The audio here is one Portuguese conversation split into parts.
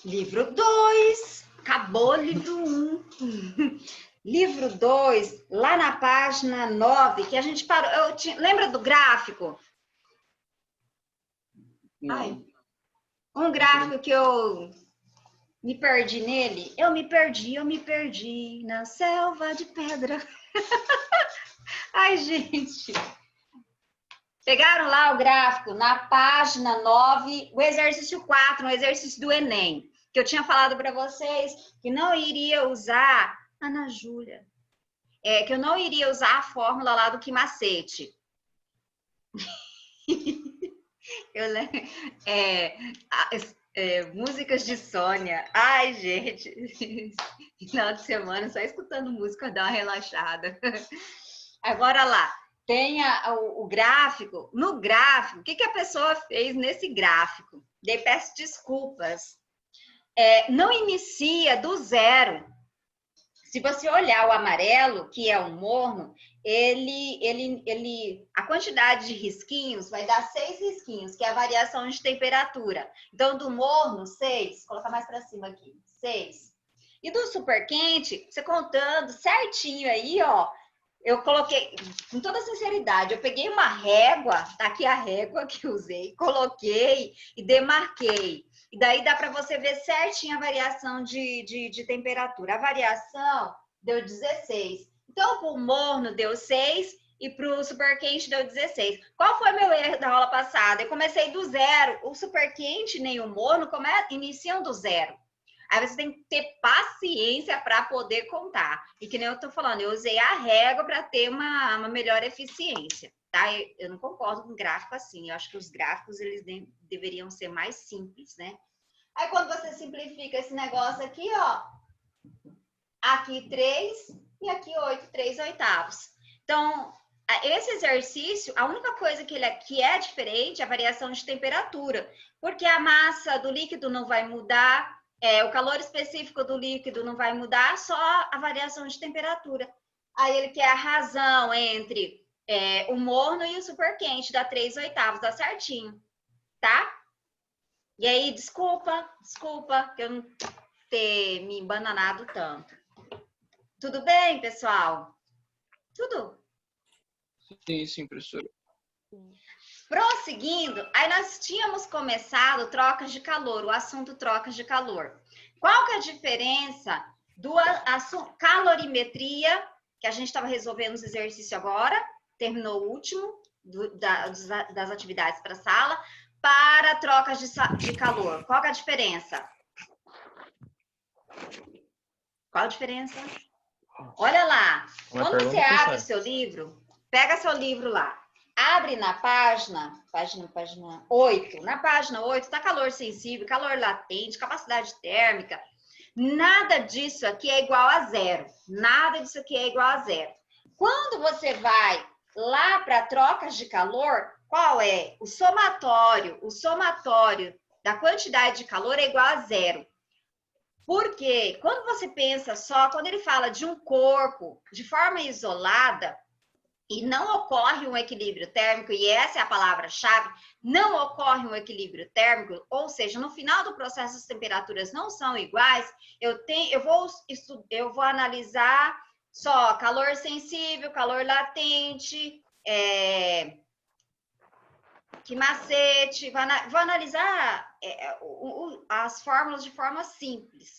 Livro 2, acabou o livro 1. Livro 2, lá na página 9, que a gente parou. Lembra do gráfico? Ai, um gráfico que eu me perdi nele. Eu me perdi na selva de pedra. Ai, gente. Pegaram lá o gráfico na página 9, o exercício 4, um exercício do Enem, que eu tinha falado para vocês que não iria usar, Ana Júlia, que eu não iria usar a fórmula lá do que macete. Eu lembro, músicas de Sônia. Ai, gente, final de semana só escutando música dá uma relaxada. Agora lá. Tem o gráfico. No gráfico, o que a pessoa fez nesse gráfico? Daí peço desculpas. Não inicia do zero. Se você olhar o amarelo, que é o morno, a quantidade de risquinhos vai dar 6 risquinhos, que é a variação de temperatura. Então, do morno, 6. Vou colocar mais para cima aqui. 6. E do super quente, você contando certinho aí, ó, eu coloquei, com toda sinceridade, eu peguei uma régua, tá aqui a régua que eu usei, coloquei e demarquei. E daí dá para você ver certinho a variação de temperatura. A variação deu 16. Então, para o morno deu 6 e para o super quente deu 16. Qual foi meu erro da aula passada? Eu comecei do zero. O super quente nem o morno iniciam do zero. Aí você tem que ter paciência para poder contar. E que nem eu estou falando, eu usei a régua para ter uma melhor eficiência, tá? Eu não concordo com gráfico assim. Eu acho que os gráficos, eles deveriam ser mais simples, né? Aí, quando você simplifica esse negócio aqui, ó, aqui 3 e aqui 8, 3 oitavos. Então, esse exercício, a única coisa que é diferente é a variação de temperatura, porque a massa do líquido não vai mudar, o calor específico do líquido não vai mudar, só a variação de temperatura. Aí ele quer a razão entre o morno e o super quente, dá 3 oitavos, dá certinho, tá? E aí, desculpa que eu não ter me embananado tanto. Tudo bem, pessoal? Tudo? Sim, professora. Prosseguindo, aí nós tínhamos começado trocas de calor, o assunto trocas de calor. Qual que é a diferença do assunto calorimetria, que a gente estava resolvendo os exercícios agora, terminou o último das atividades para a sala, para trocas de calor? Qual que é a diferença? Qual a diferença? Olha lá, quando você abre o seu livro, pega seu livro lá, abre na página 8. Na página 8 está calor sensível, calor latente, capacidade térmica. Nada disso aqui é igual a zero. Nada disso aqui é igual a zero. Quando você vai lá para trocas de calor, qual é? O somatório da quantidade de calor é igual a zero. Porque quando você pensa só, quando ele fala de um corpo de forma isolada, e não ocorre um equilíbrio térmico, e essa é a palavra-chave, não ocorre um equilíbrio térmico, ou seja, no final do processo as temperaturas não são iguais, eu vou analisar só calor sensível, calor latente, que macete, vou analisar as fórmulas de forma simples.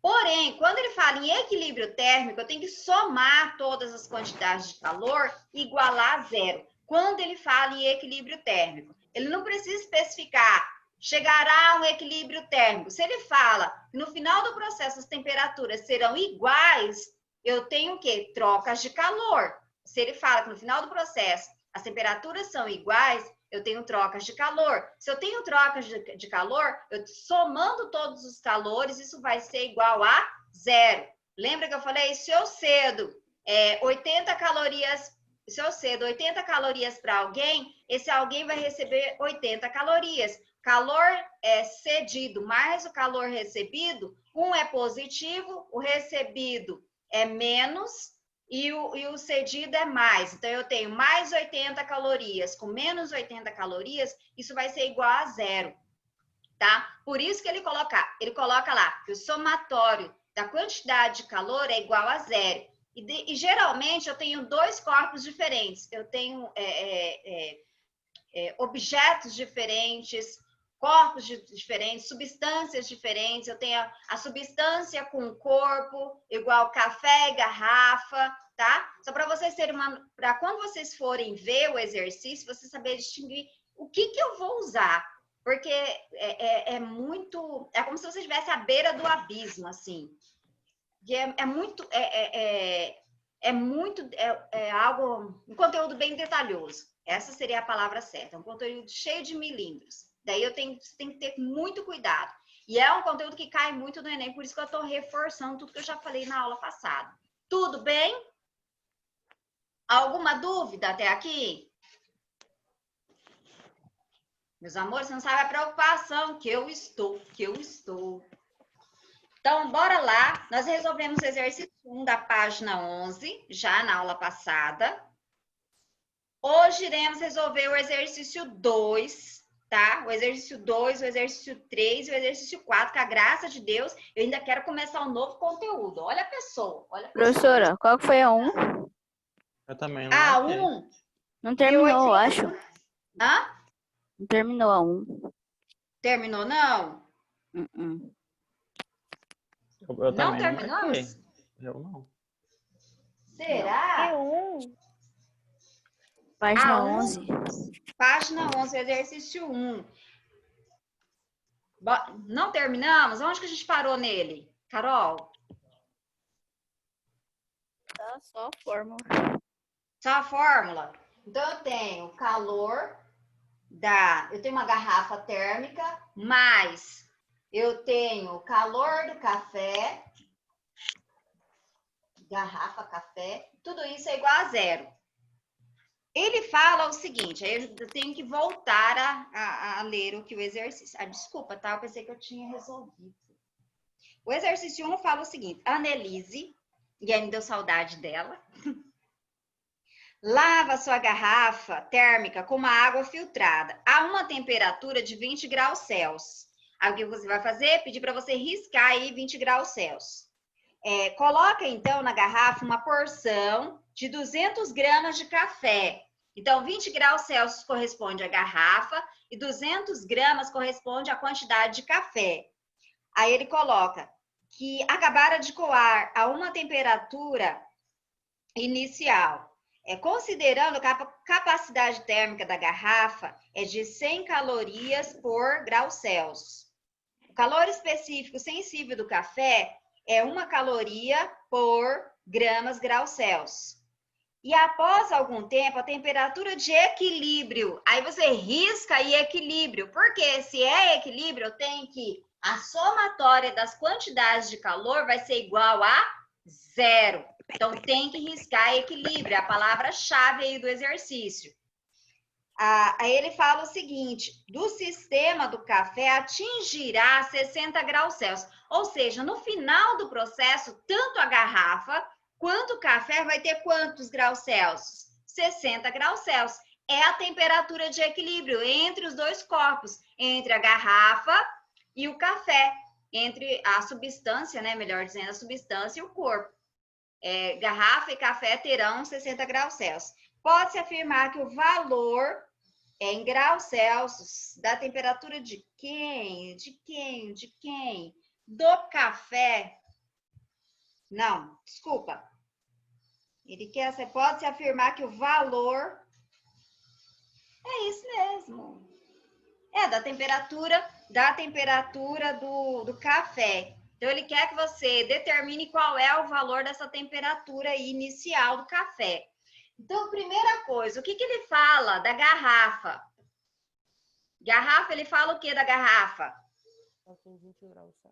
Porém, quando ele fala em equilíbrio térmico, eu tenho que somar todas as quantidades de calor e igualar a zero. Quando ele fala em equilíbrio térmico, ele não precisa especificar, chegará a um equilíbrio térmico. Se ele fala que no final do processo as temperaturas serão iguais, eu tenho o quê? Trocas de calor. Se ele fala que no final do processo as temperaturas são iguais, eu tenho trocas de calor. Se eu tenho trocas de calor, eu somando todos os calores, isso vai ser igual a zero. Lembra que eu falei? Se eu cedo 80 calorias para alguém, esse alguém vai receber 80 calorias. Calor cedido mais o calor recebido, um é positivo, o recebido é menos, e o cedido é mais. Então, eu tenho mais 80 calorias com menos 80 calorias, isso vai ser igual a zero. tá? Por isso que ele coloca lá que o somatório da quantidade de calor é igual a zero. E geralmente eu tenho dois corpos diferentes. Eu tenho objetos diferentes, corpos diferentes, substâncias diferentes. Eu tenho a substância com corpo, igual café e garrafa, tá? Só para vocês terem para quando vocês forem ver o exercício, vocês saberem distinguir o que eu vou usar. Porque é muito. É como se você estivesse à beira do abismo, assim. E é algo, um conteúdo bem detalhoso. Essa seria a palavra certa. É um conteúdo cheio de milímetros. Daí você tem que ter muito cuidado. E é um conteúdo que cai muito no Enem, por isso que eu estou reforçando tudo que eu já falei na aula passada. Tudo bem? Alguma dúvida até aqui? Meus amores, você não sabe a preocupação que eu estou. Então, bora lá. Nós resolvemos o exercício 1 da página 11, já na aula passada. Hoje iremos resolver o exercício 2, tá? O exercício 2, o exercício 3 e o exercício 4. Com a graça de Deus, eu ainda quero começar um novo conteúdo. Olha a pessoa, olha a pessoa. Professora, qual que foi a 1? Eu também não A marquei. 1. Não terminou, eu acho. Hã? Não terminou a 1. Terminou, não? Eu Não também não terminamos? marquei. Eu não. Será? Página A1, 11. página 11, exercício 1. Não terminamos? Onde que a gente parou nele? Carol? Tá só a fórmula. Só a fórmula? Então, eu tenho calor eu tenho uma garrafa térmica, mais eu tenho o calor do café, garrafa, café, tudo isso é igual a zero. Ele fala o seguinte, aí eu tenho que voltar a ler o que o exercício... desculpa, tá? Eu pensei que eu tinha resolvido. O exercício 1 fala o seguinte, Annelise, e aí me deu saudade dela, lava sua garrafa térmica com uma água filtrada a uma temperatura de 20 graus Celsius. Aí o que você vai fazer? Pedir para você riscar aí 20 graus Celsius. Coloca, então, na garrafa uma porção de 200 gramas de café. Então, 20 graus Celsius corresponde à garrafa e 200 gramas corresponde à quantidade de café. Aí ele coloca que acabara de coar a uma temperatura inicial. Considerando que a capacidade térmica da garrafa é de 100 calorias por grau Celsius. O calor específico sensível do café é 1 caloria por gramas grau Celsius. E após algum tempo, a temperatura de equilíbrio, aí você risca aí equilíbrio, porque se é equilíbrio, eu tenho que a somatória das quantidades de calor vai ser igual a zero. Então, tem que riscar equilíbrio, a palavra-chave aí do exercício. Aí ele fala o seguinte, do sistema do café atingirá 60 graus Celsius. Ou seja, no final do processo, tanto a garrafa quanto o café vai ter quantos graus Celsius? 60 graus Celsius. É a temperatura de equilíbrio entre os dois corpos, entre a garrafa e o café, entre a substância, né? Melhor dizendo, a substância e o corpo. Garrafa e café terão 60 graus Celsius. Pode-se afirmar que o valor em graus Celsius da temperatura de quem? Do café. Não, desculpa. Pode-se afirmar que o valor é isso mesmo. Da temperatura do café. Então, ele quer que você determine qual é o valor dessa temperatura inicial do café. Então, primeira coisa, o que ele fala da garrafa? Garrafa, ele fala o que da garrafa?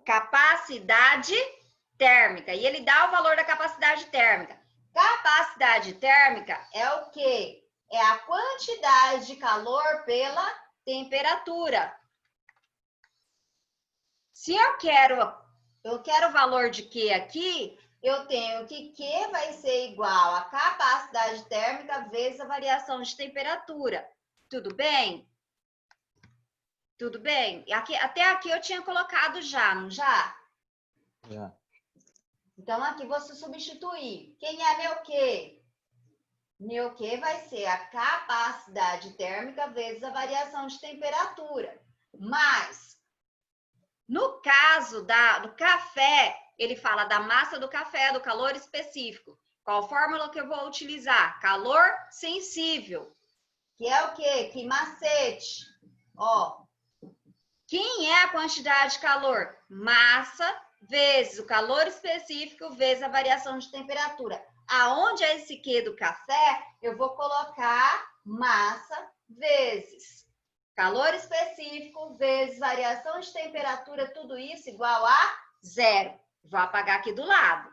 Capacidade térmica. E ele dá o valor da capacidade térmica. Capacidade térmica é o quê? É a quantidade de calor pela temperatura. Se eu quero o valor de Q aqui, eu tenho que Q vai ser igual a capacidade térmica vezes a variação de temperatura. Tudo bem? Tudo bem? Até aqui eu tinha colocado já, não já? Já. Então, aqui vou substituir. Quem é meu Q? Meu Q vai ser a capacidade térmica vezes a variação de temperatura. Mas, no caso do café, ele fala da massa do café, do calor específico. Qual fórmula que eu vou utilizar? Calor sensível. Que é o quê? Que macete. Ó, quem é a quantidade de calor? Massa vezes o calor específico vezes a variação de temperatura. Aonde é esse Q do café, eu vou colocar massa vezes calor específico vezes variação de temperatura, tudo isso igual a 0. Vou apagar aqui do lado.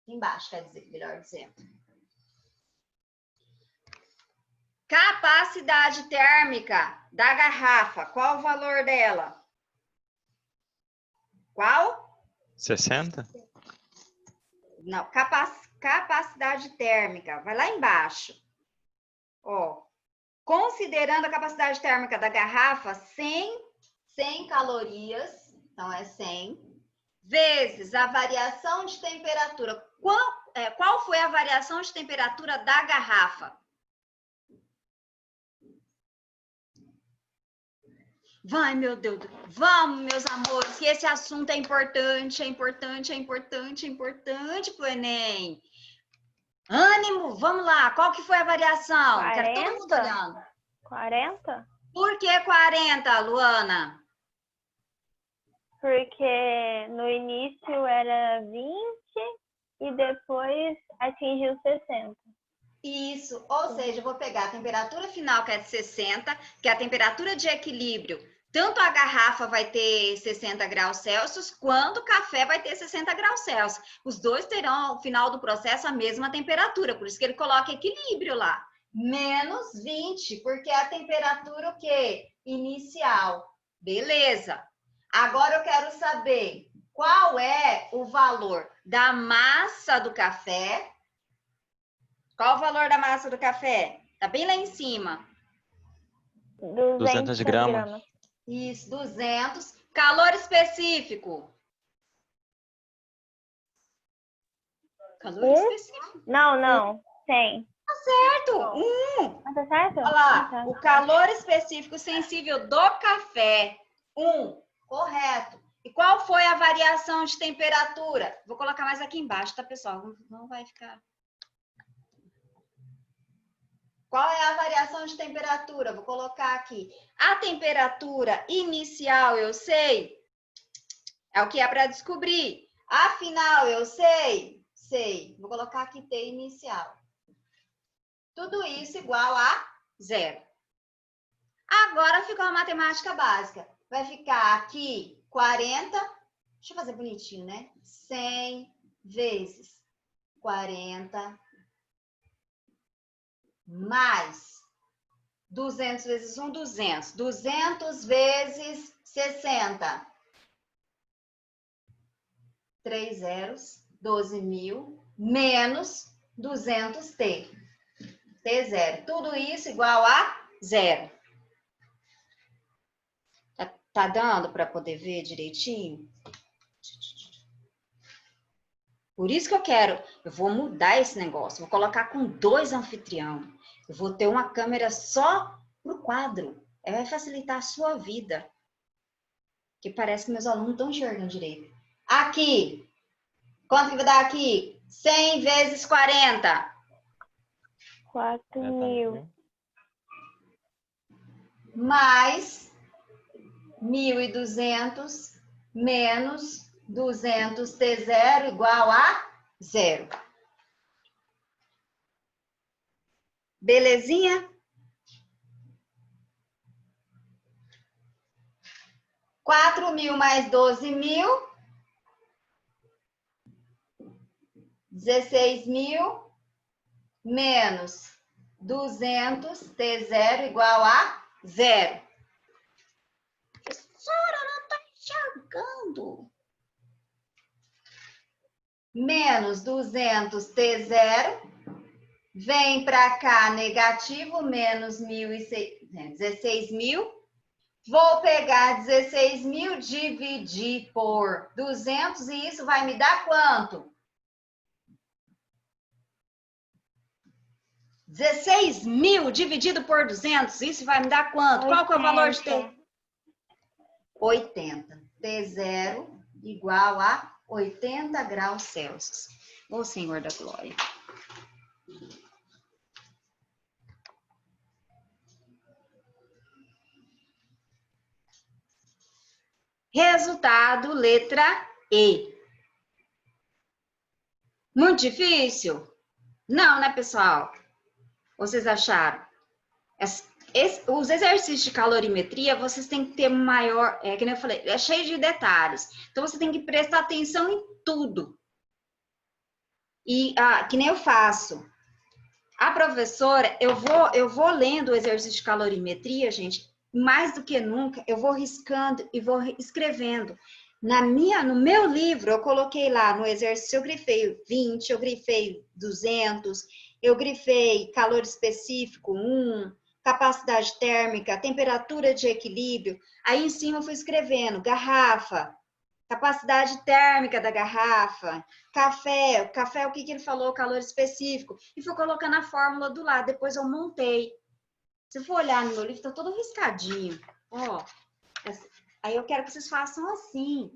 Embaixo, quer dizer, melhor dizendo. Capacidade térmica da garrafa, qual o valor dela? Qual? 60? Não, capacidade térmica, vai lá embaixo. Ó, considerando a capacidade térmica da garrafa, 100 calorias, então é 100, vezes a variação de temperatura. Qual foi a variação de temperatura da garrafa? Vai, meu Deus. Vamos, meus amores, que esse assunto é importante pro Enem. Ânimo, vamos lá. Qual que foi a variação? 40? Quero todo mundo olhando. 40? Por que 40, Luana? Porque no início era 20 e depois atingiu 60. Isso, ou seja, eu vou pegar a temperatura final, que é de 60, que é a temperatura de equilíbrio. Tanto a garrafa vai ter 60 graus Celsius, quanto o café vai ter 60 graus Celsius. Os dois terão, ao final do processo, a mesma temperatura, por isso que ele coloca equilíbrio lá. Menos 20, porque é a temperatura o quê? Inicial. Beleza. Agora eu quero saber qual é o valor da massa do café. Qual o valor da massa do café? Tá bem lá em cima. 200 gramas. Isso, 200. Calor específico. Calor específico. Não. 100. Certo. Ah, tá certo? Olha lá. Ah, tá. O calor específico sensível do café. 1. Correto. E qual foi a variação de temperatura? Vou colocar mais aqui embaixo, tá, pessoal? Não vai ficar... Qual é a variação de temperatura? Vou colocar aqui. A temperatura inicial, eu sei. É o que é para descobrir. A final, eu sei. Sei. Vou colocar aqui T inicial. Tudo isso igual a 0. Agora ficou a matemática básica. Vai ficar aqui 40. Deixa eu fazer bonitinho, né? 100 vezes 40... mais 200 vezes 1, 200. 200 vezes 60. 3 zeros, 12.000, menos 200T. T0. Tudo isso igual a 0. Tá dando para poder ver direitinho? Por isso que eu vou mudar esse negócio, vou colocar com 2 anfitriões. Eu vou ter uma câmera só pro quadro. Vai facilitar a sua vida. Que parece que meus alunos não estão enxergando direito. Aqui. Quanto que vai dar aqui? 100 vezes 40. 4.000. Mais 1.200 menos 200 T0 igual a 0. Belezinha? 4.000 mais 12.000. 16.000 menos 200 T0 igual a 0. Professora, não está enxergando. Menos 200 T0, vem para cá negativo, menos 16.000, Vou pegar 16.000, dividir por 200 e isso vai me dar quanto? 16.000 dividido por 200, isso vai me dar quanto? Qual que é o valor de T? 80. T0 igual a 80 graus Celsius. Ô Senhor da Glória. Resultado, letra E. Muito difícil? Não, né, pessoal? Vocês acharam? Os exercícios de calorimetria, vocês têm que ter maior... que nem eu falei, é cheio de detalhes. Então, você tem que prestar atenção em tudo. E que nem eu faço. A professora, eu vou lendo o exercício de calorimetria, gente, mais do que nunca, eu vou riscando e vou escrevendo. No meu livro, eu coloquei lá no exercício, eu grifei 20, eu grifei 200, eu grifei calor específico 1, capacidade térmica, temperatura de equilíbrio. Aí em cima eu fui escrevendo garrafa, capacidade térmica da garrafa, café, o que ele falou, calor específico, e fui colocando a fórmula do lado, depois eu montei. Se for olhar no meu livro, tá todo riscadinho, ó. Aí eu quero que vocês façam assim.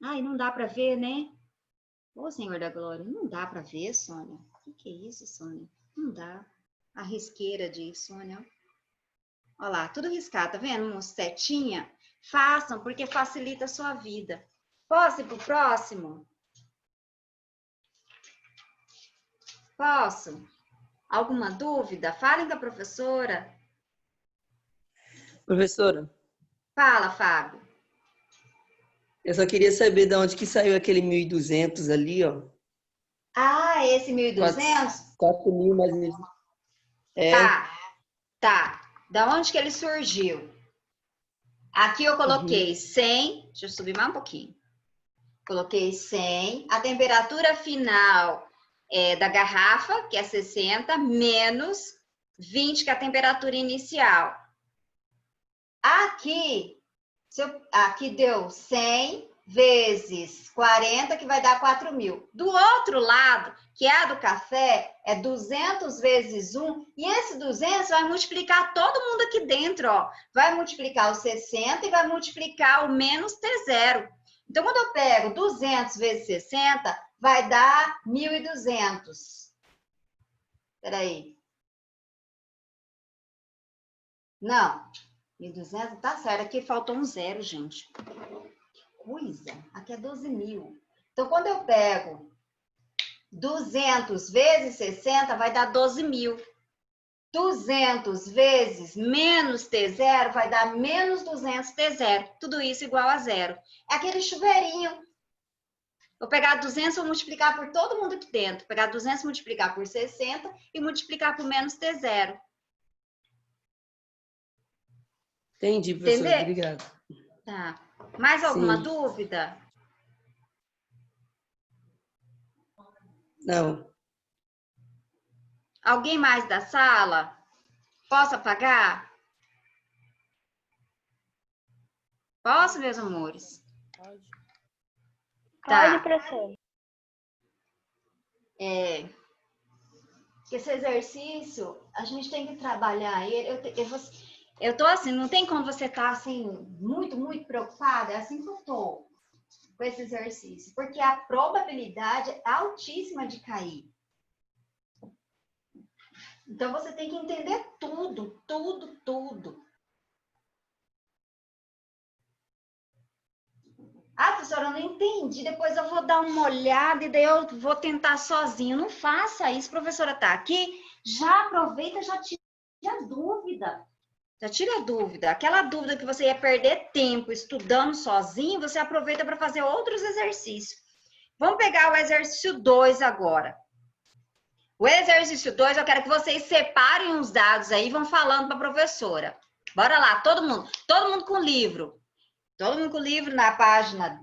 Ai, não dá para ver, né? Ô, Senhor da Glória, não dá para ver, Sônia. O que é isso, Sônia? Não dá. A risqueira de Sônia. Olha lá, tudo riscado, tá vendo? Uma setinha. Façam, porque facilita a sua vida. Posso ir pro próximo? Posso? Alguma dúvida? Falem com a professora. Professora, Fala, Fábio. eu só queria saber de onde que saiu aquele 1.200 ali, ó. Ah, esse 1.200? 4.000 mais ou menos. Tá. Da onde que ele surgiu? Aqui eu coloquei 100, deixa eu subir mais um pouquinho. Coloquei 100, a temperatura final da garrafa, que é 60, menos 20, que é a temperatura inicial. Aqui deu 100 vezes 40, que vai dar 4.000. Do outro lado, que é a do café, é 200 vezes 1, e esse 200 vai multiplicar todo mundo aqui dentro, ó. Vai multiplicar o 60 e vai multiplicar o menos T0. Então, quando eu pego 200 vezes 60, vai dar 1.200. Espera aí. Não, 1.200 tá certo. Aqui faltou um zero, gente. Coisa, aqui é 12.000. Então, quando eu pego 200 vezes 60, vai dar 12.000. 200 vezes menos T0 vai dar menos 200 T0. Tudo isso igual a zero. É aquele chuveirinho. Vou pegar 200 e multiplicar por todo mundo aqui dentro. Vou pegar 200 multiplicar por 60 e multiplicar por menos T0. Entendi, professora. Entendeu? Obrigado. Tá. Mais alguma Sim. dúvida? Não. Alguém mais da sala? Posso apagar? Posso, meus amores? Pode, Tá. professor. Esse exercício, a gente tem que trabalhar ele. Eu tô assim, não tem como você estar assim, muito, muito preocupada. É assim que eu tô com esse exercício. Porque a probabilidade é altíssima de cair. Então, você tem que entender tudo, tudo, tudo. Ah, professora, eu não entendi. Depois eu vou dar uma olhada e daí eu vou tentar sozinho. Não faça isso, professora tá aqui. Já aproveita, já tira a dúvida. Já tira a dúvida. Aquela dúvida que você ia perder tempo estudando sozinho, você aproveita para fazer outros exercícios. Vamos pegar o exercício 2 agora. O exercício 2, eu quero que vocês separem os dados aí e vão falando para a professora. Bora lá, todo mundo com livro. Todo mundo com o livro na página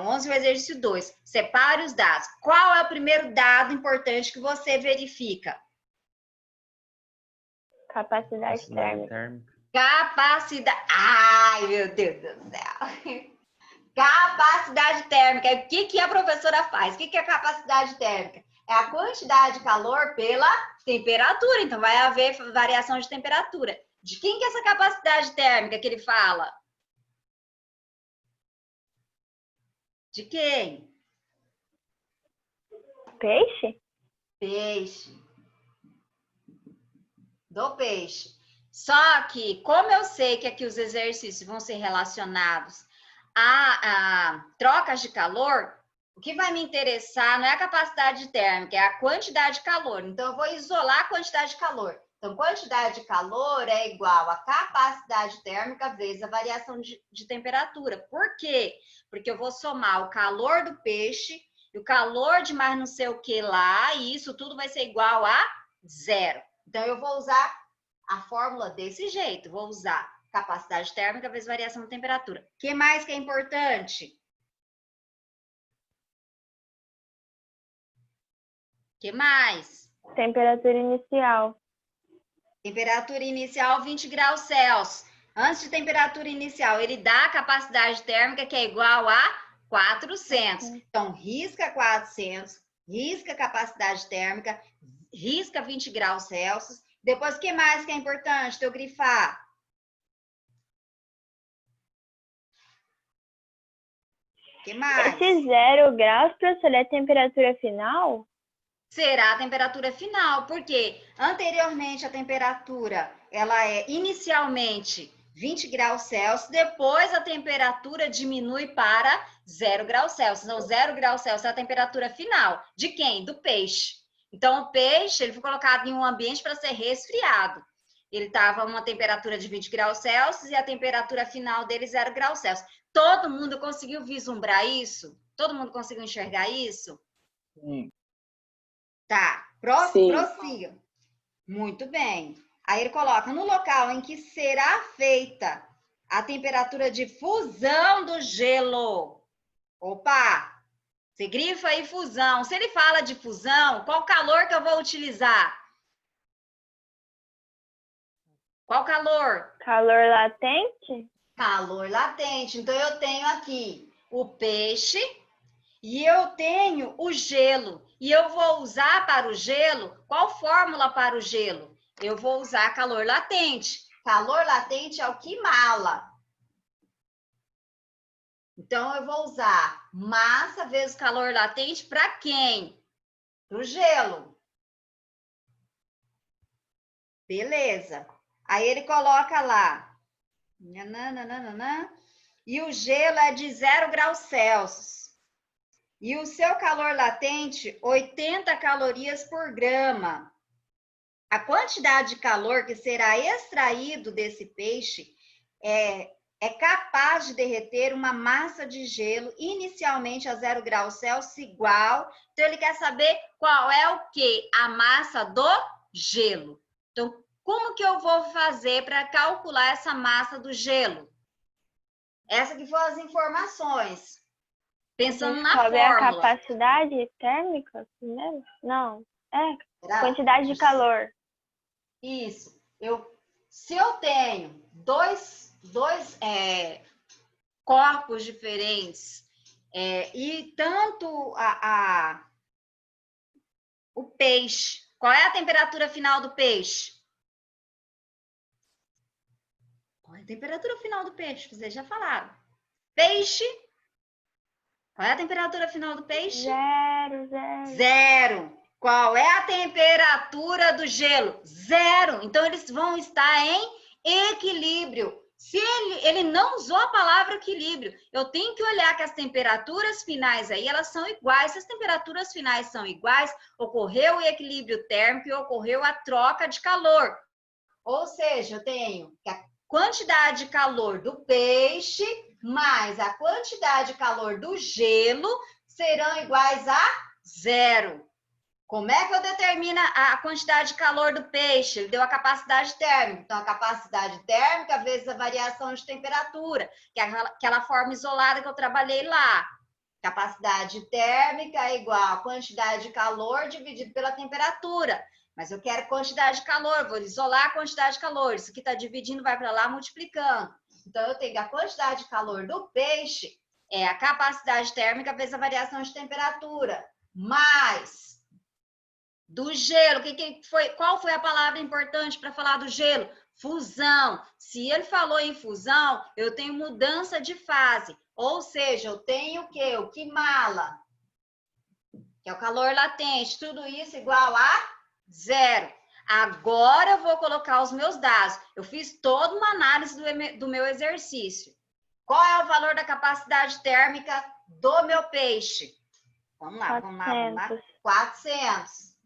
11, o exercício 2. Separe os dados. Qual é o primeiro dado importante que você verifica? Capacidade térmica. Capacidade. Ai, meu Deus do céu. Capacidade térmica. O que a professora faz? O que é capacidade térmica? É a quantidade de calor pela temperatura. Então, vai haver variação de temperatura. De quem que é essa capacidade térmica que ele fala? De quem? Peixe? Peixe. Do peixe. Só que, como eu sei que aqui os exercícios vão ser relacionados a trocas de calor, o que vai me interessar não é a capacidade térmica, é a quantidade de calor. Então, eu vou isolar a quantidade de calor. Então, quantidade de calor é igual a capacidade térmica vezes a variação de temperatura. Por quê? Porque eu vou somar o calor do peixe e o calor de mais não sei o que lá, e isso tudo vai ser igual a 0. Então, eu vou usar a fórmula desse jeito. Vou usar capacidade térmica vezes variação de temperatura. O que mais que é importante? O que mais? Temperatura inicial. Temperatura inicial 20 graus Celsius. Antes de temperatura inicial, ele dá a capacidade térmica que é igual a 400. Então, risca 400, risca capacidade térmica, risca 20 graus Celsius. Depois, o que mais que é importante eu grifar? O que mais? Esse 0 graus, professor, é a temperatura final? Será a temperatura final, porque anteriormente a temperatura ela é inicialmente 20 graus Celsius, depois a temperatura diminui para 0 graus Celsius. Então, 0 graus Celsius é a temperatura final. De quem? Do peixe. Então, o peixe ele foi colocado em um ambiente para ser resfriado. Ele estava a uma temperatura de 20 graus Celsius e a temperatura final dele 0 graus Celsius. Todo mundo conseguiu vislumbrar isso? Todo mundo conseguiu enxergar isso? Sim. Tá, Sim. prossiga. Muito bem. Aí ele coloca, no local em que será feita a temperatura de fusão do gelo. Opa! Você grifa aí fusão. Se ele fala de fusão, qual calor que eu vou utilizar? Qual calor? Calor latente? Calor latente. Então, eu tenho aqui o peixe e eu tenho o gelo. E eu vou usar para o gelo, qual fórmula para o gelo? Eu vou usar calor latente. Calor latente é o que mala. Então, eu vou usar massa vezes calor latente para quem? Para o gelo. Beleza. Aí ele coloca lá. E o gelo é de 0 graus Celsius. E o seu calor latente, 80 calorias por grama. A quantidade de calor que será extraído desse peixe é capaz de derreter uma massa de gelo inicialmente a 0 graus Celsius igual. Então, ele quer saber qual é o quê? A massa do gelo. Então, como que eu vou fazer para calcular essa massa do gelo? Essa que foram as informações. Pensando na Qual é a fórmula. capacidade térmica primeiro? Não. Será? Quantidade de calor. Isso. Se eu tenho dois corpos diferentes e tanto o peixe, qual é a temperatura final do peixe? Qual é a temperatura final do peixe? Vocês já falaram. Peixe. Qual é a temperatura final do peixe? 0. 0. Qual é a temperatura do gelo? 0. Então, eles vão estar em equilíbrio. Se ele não usou a palavra equilíbrio, eu tenho que olhar que as temperaturas finais aí, elas são iguais. Se as temperaturas finais são iguais, ocorreu o equilíbrio térmico e ocorreu a troca de calor. Ou seja, eu tenho que a quantidade de calor do peixe mais a quantidade de calor do gelo serão iguais a 0. Como é que eu determino a quantidade de calor do peixe? Ele deu a capacidade térmica. Então, a capacidade térmica vezes a variação de temperatura, que é aquela forma isolada que eu trabalhei lá. Capacidade térmica é igual a quantidade de calor dividido pela temperatura. Mas eu quero quantidade de calor, vou isolar a quantidade de calor. Isso aqui está dividindo, vai para lá, multiplicando. Então, eu tenho que a quantidade de calor do peixe é a capacidade térmica vezes a variação de temperatura. Mais do gelo. Qual foi a palavra importante para falar do gelo? Fusão. Se ele falou em fusão, eu tenho mudança de fase. Ou seja, eu tenho o quê? O Kimala, que é o calor latente. Tudo isso igual a 0. Agora eu vou colocar os meus dados. Eu fiz toda uma análise do meu exercício. Qual é o valor da capacidade térmica do meu peixe? Vamos lá, vamos lá. 400.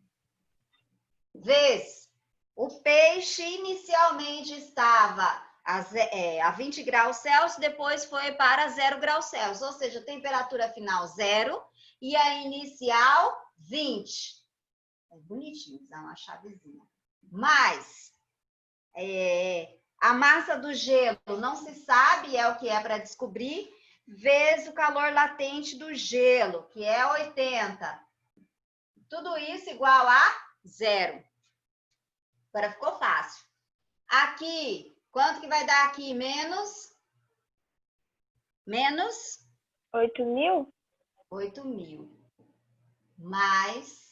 Vezes. O peixe inicialmente estava a 20 graus Celsius, depois foi para 0 graus Celsius. Ou seja, a temperatura final 0 e a inicial 20. É bonitinho usar uma chavezinha. Mas a massa do gelo não se sabe, é o que é para descobrir, vezes o calor latente do gelo, que é 80. Tudo isso igual a 0. Agora ficou fácil. Aqui, quanto que vai dar aqui? Menos 8.000? 8.000. Mais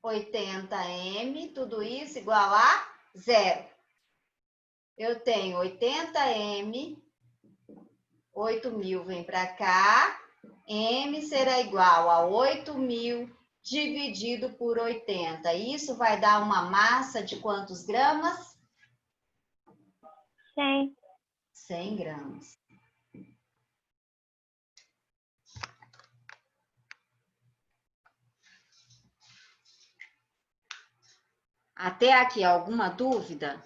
80M, tudo isso igual a 0. Eu tenho 80M, 8.000 vem para cá, M será igual a 8.000 dividido por 80. Isso vai dar uma massa de quantos gramas? 100. 100 gramas. Até aqui, alguma dúvida?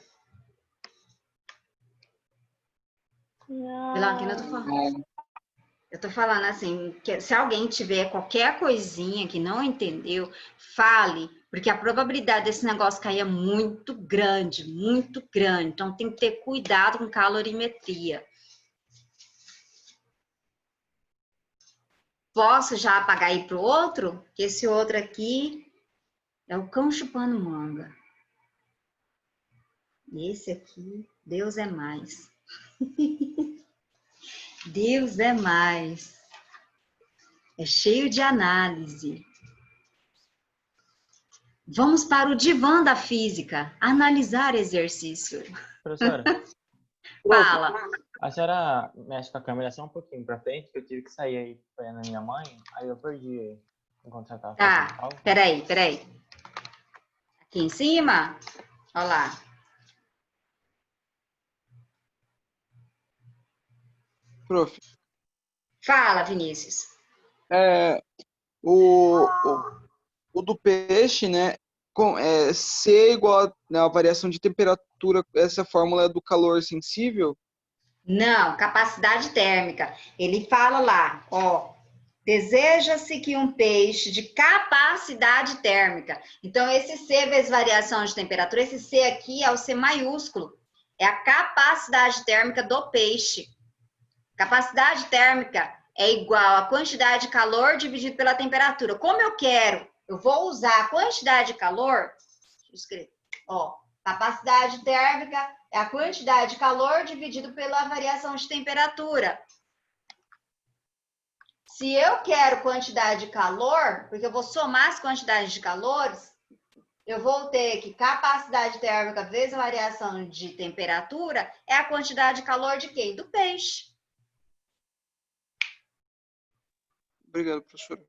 Não. Eu tô falando assim, que se alguém tiver qualquer coisinha que não entendeu, fale, porque a probabilidade desse negócio cair é muito grande, muito grande. Então, tem que ter cuidado com calorimetria. Posso já apagar e ir pro outro? Que esse outro aqui é o cão chupando manga. E esse aqui, Deus é mais. Deus é mais. É cheio de análise. Vamos para o divã da física. Analisar exercício. Professora, Fala. a senhora mexe com a câmera só um pouquinho pra frente, que eu tive que sair aí pra ir na minha mãe, aí eu perdi enquanto você tava fazendo Tá, algo. peraí. Aqui em cima, olha lá. Prof, Fala, Vinícius. o do peixe, né? C igual a variação de temperatura, essa fórmula é do calor sensível? Não, capacidade térmica. Ele fala lá, ó. Deseja-se que um peixe de capacidade térmica. Então, esse C vezes variação de temperatura, esse C aqui é o C maiúsculo. É a capacidade térmica do peixe. Capacidade térmica é igual a quantidade de calor dividido pela temperatura. Como eu quero, eu vou usar a quantidade de calor, deixa eu escrever, ó, capacidade térmica é a quantidade de calor dividido pela variação de temperatura. Se eu quero quantidade de calor, porque eu vou somar as quantidades de calores, eu vou ter que capacidade térmica vezes a variação de temperatura é a quantidade de calor de quem? Do peixe. Obrigado, professora.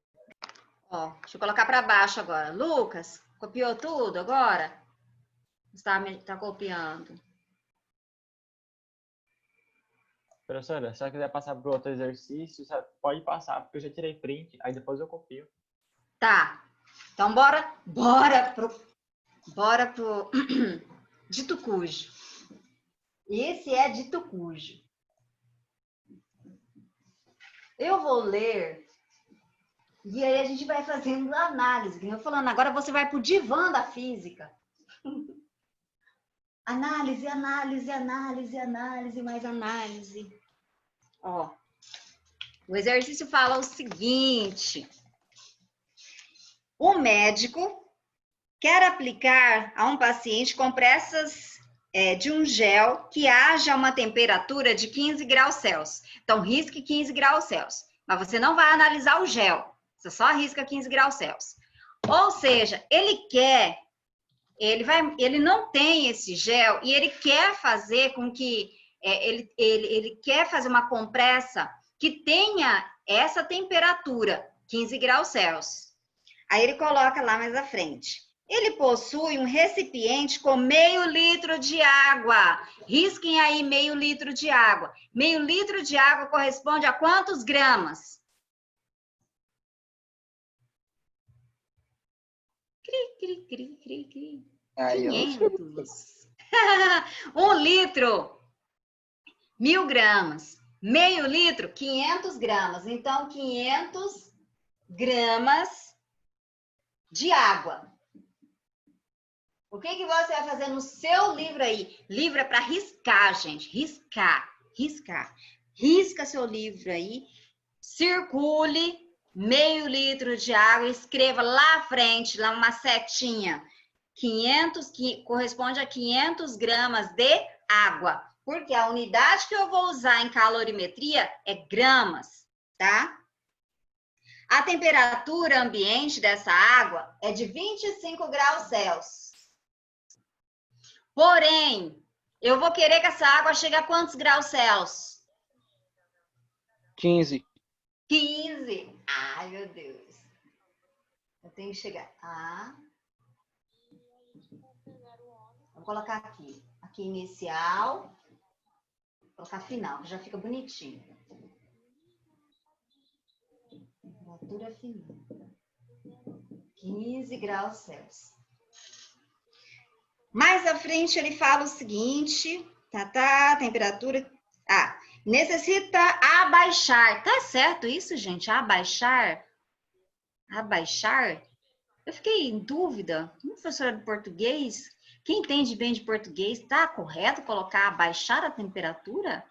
Ó, deixa eu colocar para baixo agora. Lucas, copiou tudo agora? Está copiando. Professora, se ela quiser passar para outro exercício, você pode passar, porque eu já tirei print, aí depois eu copio. Tá. Então, bora pro dito cujo. Esse é dito cujo. Eu vou ler e aí a gente vai fazendo análise. Eu falando, agora você vai pro divã da física. Análise, mais análise. Ó, o exercício fala o seguinte: o médico quer aplicar a um paciente compressas de um gel que haja uma temperatura de 15 graus Celsius. Então, risque 15 graus Celsius. Mas você não vai analisar o gel. Você só arrisca 15 graus Celsius. Ou seja, ele não tem esse gel e ele quer fazer com que ele quer fazer uma compressa que tenha essa temperatura, 15 graus Celsius. Aí ele coloca lá mais à frente. Ele possui um recipiente com meio litro de água. Risquem aí meio litro de água. Meio litro de água corresponde a quantos gramas? Cri, cri, cri, cri, cri. Aí, 500. 1 litro, 1000 gramas. Meio litro, 500 gramas. Então, 500 gramas de água. O que você vai fazer no seu livro aí? Livro é para riscar, gente. Riscar. Risca seu livro aí. Circule meio litro de água. Escreva lá à frente, lá uma setinha. 500, que corresponde a 500 gramas de água. Porque a unidade que eu vou usar em calorimetria é gramas, tá? A temperatura ambiente dessa água é de 25 graus Celsius. Porém, eu vou querer que essa água chegue a quantos graus Celsius? 15. 15. Ai, meu Deus. Eu tenho que chegar. Vou colocar aqui. Aqui inicial. Vou colocar final, que já fica bonitinho. Temperatura final. 15 graus Celsius. Mais à frente ele fala o seguinte, temperatura, necessita abaixar, tá certo isso, gente? Abaixar? Eu fiquei em dúvida, professora de português, quem entende bem de português, tá correto colocar abaixar a temperatura?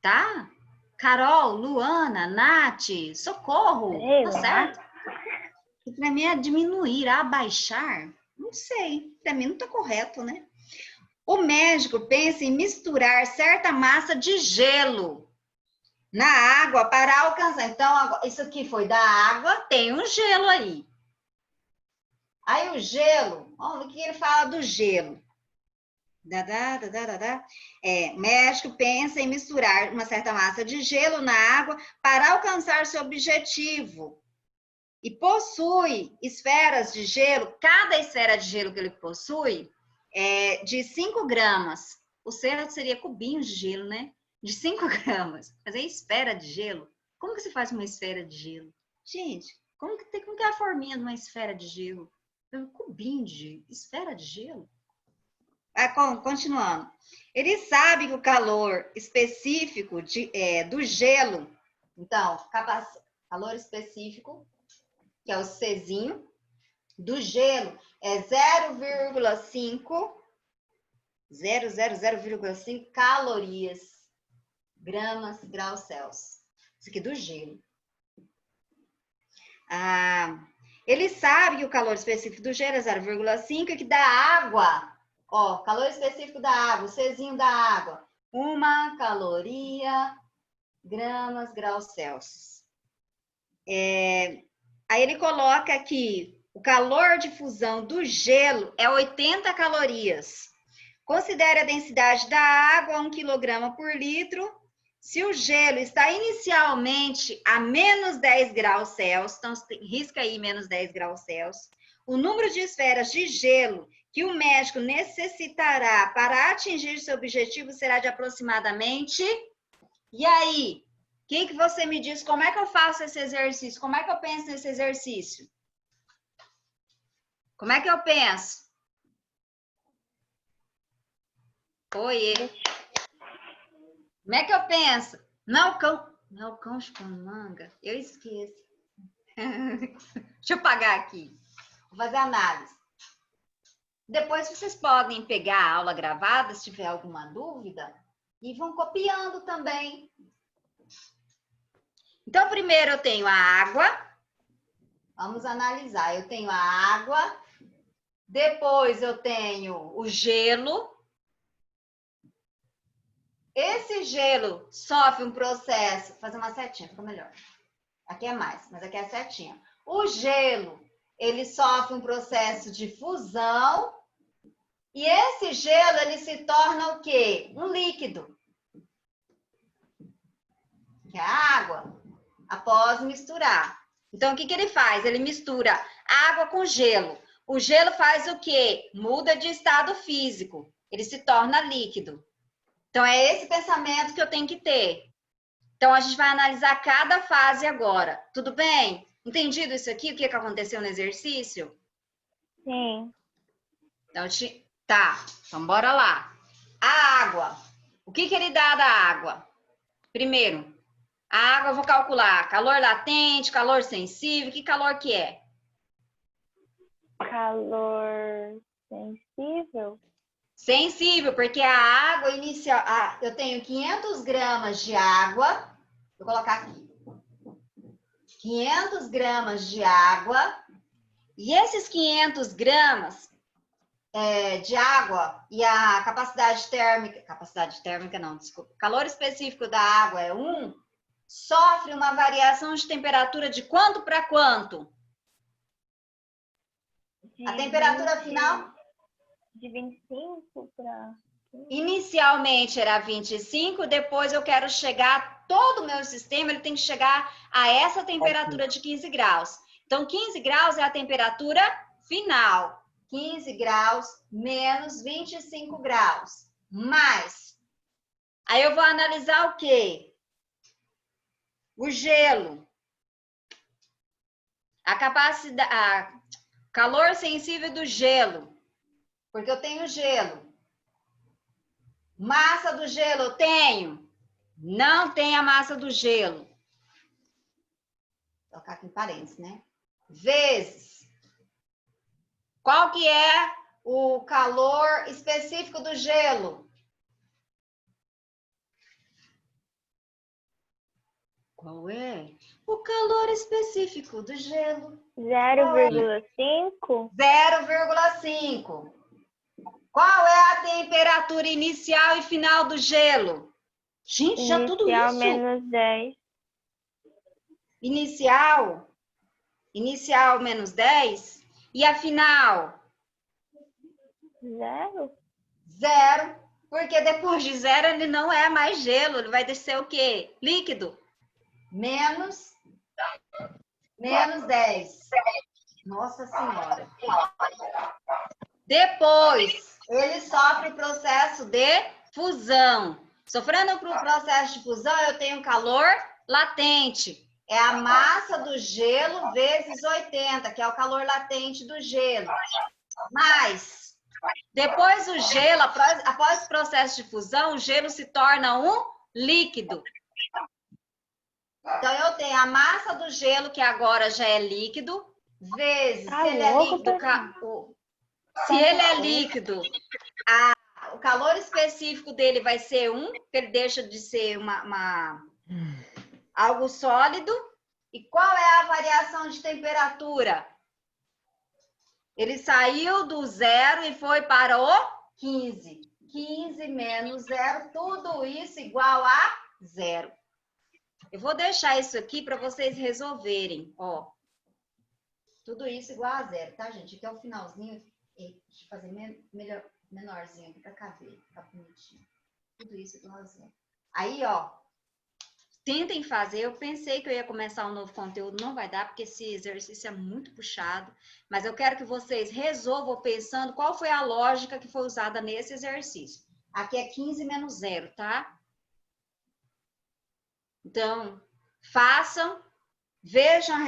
Tá? Carol, Luana, Nath, socorro, tá certo? Para mim é diminuir, abaixar. Não sei, para mim não está correto, né? O médico pensa em misturar certa massa de gelo na água para alcançar. Então, isso aqui foi da água, tem um gelo aí. Aí o gelo, olha o que ele fala do gelo. Médico pensa em misturar uma certa massa de gelo na água para alcançar seu objetivo. E possui esferas de gelo, cada esfera de gelo que ele possui é de 5 gramas. O certo seria cubinhos de gelo, né? De 5 gramas. Mas é esfera de gelo. Como que se faz uma esfera de gelo? Gente, como que é a forminha de uma esfera de gelo? Um cubinho de gelo. Esfera de gelo? Continuando. Ele sabe que o calor específico do gelo, então, calor específico, que é o Czinho, do gelo é 0,5 calorias, gramas, graus Celsius. Isso aqui do gelo. Ele sabe que o calor específico do gelo é 0,5 e que da água, calor específico da água, o Czinho da água, 1 caloria, gramas, graus Celsius. Aí ele coloca aqui, o calor de fusão do gelo é 80 calorias. Considere a densidade da água, 1 kg por litro. Se o gelo está inicialmente a menos 10 graus Celsius, então risca aí menos 10 graus Celsius, o número de esferas de gelo que o médico necessitará para atingir seu objetivo será de aproximadamente... E aí? O que você me diz? Como é que eu faço esse exercício? Como é que eu penso nesse exercício? Como é que eu penso? Oiê. Como é que eu penso? Não, cão chupando manga? Eu esqueço. Deixa eu apagar aqui. Vou fazer análise. Depois vocês podem pegar a aula gravada, se tiver alguma dúvida, e vão copiando também. Então, primeiro eu tenho a água. Vamos analisar. Eu tenho a água Depois eu tenho o gelo. Esse gelo sofre um processo... Vou fazer uma setinha, fica melhor. Aqui é mais, mas aqui é a setinha. O gelo, ele sofre um processo de fusão. E esse gelo, ele se torna o quê? Um líquido. Que é a água, após misturar. Então, o que ele faz? Ele mistura água com gelo. O gelo faz o quê? Muda de estado físico. Ele se torna líquido. Então, é esse pensamento que eu tenho que ter. Então, a gente vai analisar cada fase agora. Tudo bem? Entendido isso aqui? O que aconteceu no exercício? Sim. Então, tá. Então, bora lá. A água. O que ele dá da água? Primeiro, a água eu vou calcular calor latente, calor sensível. Que calor que é? Calor sensível. Sensível, porque a água inicial... eu tenho 500 gramas de água. Vou colocar aqui. 500 gramas de água. E esses 500 gramas de água e a capacidade térmica não, desculpa. Calor específico da água é 1, sofre uma variação de temperatura de quanto para quanto? A temperatura final? De 25 para... Inicialmente era 25, depois eu quero chegar, todo o meu sistema ele tem que chegar a essa temperatura de 15 graus. Então, 15 graus é a temperatura final. 15 graus menos 25 graus. Mais. Aí eu vou analisar o quê? O gelo. A capacidade, calor sensível do gelo. Porque eu tenho gelo. Massa do gelo eu tenho? Não tem a massa do gelo. Vou colocar aqui em parênteses, né? Vezes. Qual que é o calor específico do gelo? Qual é o calor específico do gelo? 0,5. 0,5. Qual é a temperatura inicial e final do gelo? Gente, já tudo Inicial isso. menos 10. Inicial menos 10. E a final? 0. 0. Porque depois de 0 ele não é mais gelo. Ele vai descer o quê? Líquido. Menos 10. Nossa Senhora. Depois, ele sofre o processo de fusão. Sofrendo para o processo de fusão, eu tenho calor latente. É a massa do gelo vezes 80, que é o calor latente do gelo. Mas, depois o gelo, após o processo de fusão, o gelo se torna um líquido. Então, eu tenho a massa do gelo, que agora já é líquido, vezes, se ele é líquido, o calor específico dele vai ser 1, porque ele deixa de ser algo sólido. E qual é a variação de temperatura? Ele saiu do 0 e foi para o 15. 15 menos 0, tudo isso igual a 0. Eu vou deixar isso aqui para vocês resolverem, ó. Tudo isso igual a 0, tá, gente? Aqui é o finalzinho. Deixa eu fazer menorzinho aqui para caber, ficar bonitinho. Tudo isso igual a 0. Aí, ó, tentem fazer. Eu pensei que eu ia começar um novo conteúdo, não vai dar, porque esse exercício é muito puxado. Mas eu quero que vocês resolvam pensando qual foi a lógica que foi usada nesse exercício. Aqui é 15 menos 0, tá? Então, façam, vejam a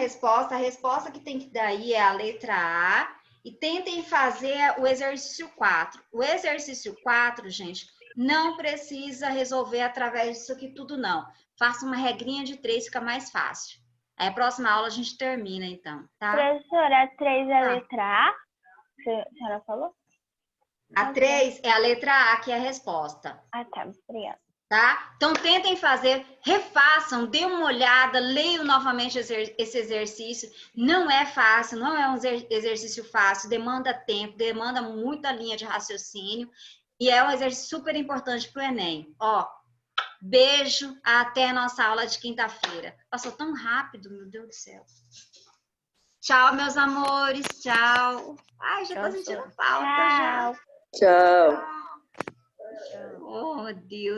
resposta que tem que dar aí é a letra A, e tentem fazer o exercício 4. O exercício 4, gente, não precisa resolver através disso aqui tudo, não. Faça uma regrinha de 3, fica mais fácil. Aí, a próxima aula a gente termina, então, tá? Professora, a 3 é a letra A? A senhora falou? A 3 é a letra A, que é a resposta. Ah, tá. Obrigada. tá? Então, tentem fazer, refaçam, dê uma olhada, leiam novamente esse exercício. Não é fácil, não é um exercício fácil, demanda tempo, demanda muita linha de raciocínio e é um exercício super importante para o Enem. Ó, beijo, até a nossa aula de quinta-feira. Passou tão rápido, meu Deus do céu. Tchau, meus amores, tchau. Ai, já tô sentindo falta, já. Tchau. Oh, Deus.